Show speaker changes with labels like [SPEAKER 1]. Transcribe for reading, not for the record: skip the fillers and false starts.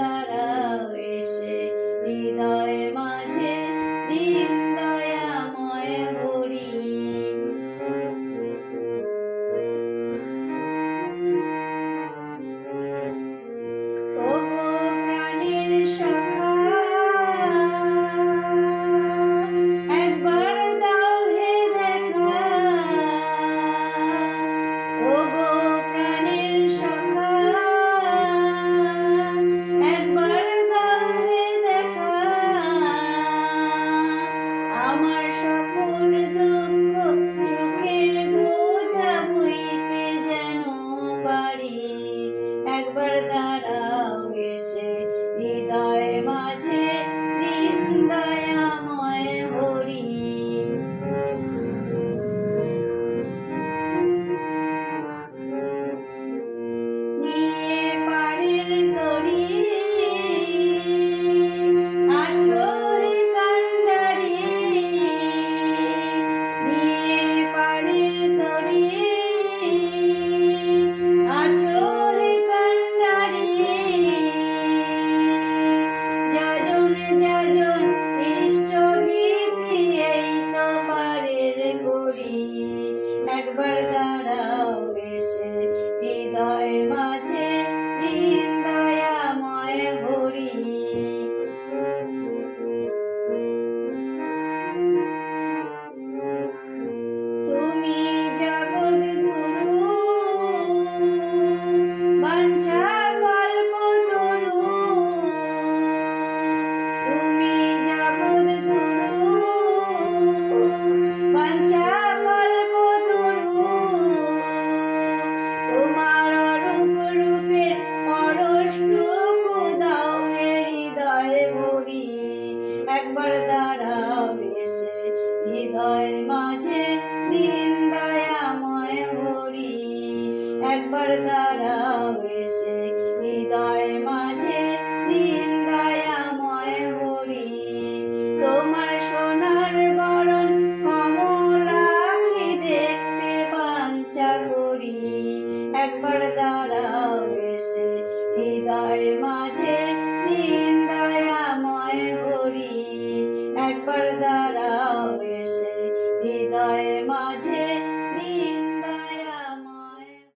[SPEAKER 1] দাঁড়াও এসে হৃদয় মাঝে দিন দয়াময় হরি। ওগো প্রাণের সখা একবার দাও হে দেখা, ওগো প্রাণের সখা একবার দাও হে দেখা, আমার সকল দুঃখ সুখের বোঝা বইতে যেন পারি। একবার দাঁড়াও এসে হৃদয় মাঝে দিন দয়াময় হরি। নিয়ে পাড়ের দড়ি আছো হে কান্ডারি, নিয়ে পাড়ের দড়ি আছো হে কান্ডারি, যাজন যাজন ইষ্ট ভীতি এই তো পারের করি। একবার দাঁড়াও এসে হৃদয় মাঝে দিন দয়াময় হরি। তুমি জগৎ গুরু বাঞ্ছা কল্পতরু, তুমি জগৎ গুরু বাঞ্ছা কল্পতরু, তোমার অরূপ রূপের পরশটুকু দাও হে হৃদয় ভরি। একবার দাঁড়াও এসে হৃদয় মাঝে দিন দয়াময় হরি। একবার দাঁড়াও এসে হৃদয় মাঝে দিন দয়াময় হরি। তোমার সোনার বরণ কমলাক্ষী দেখতে বাঞ্ছা করি। একবার দাঁড়াও এসে হৃদয় মাঝে দিন দয়াময় হরি। একবার দাঁড়াও এসে হৃদয় মাঝে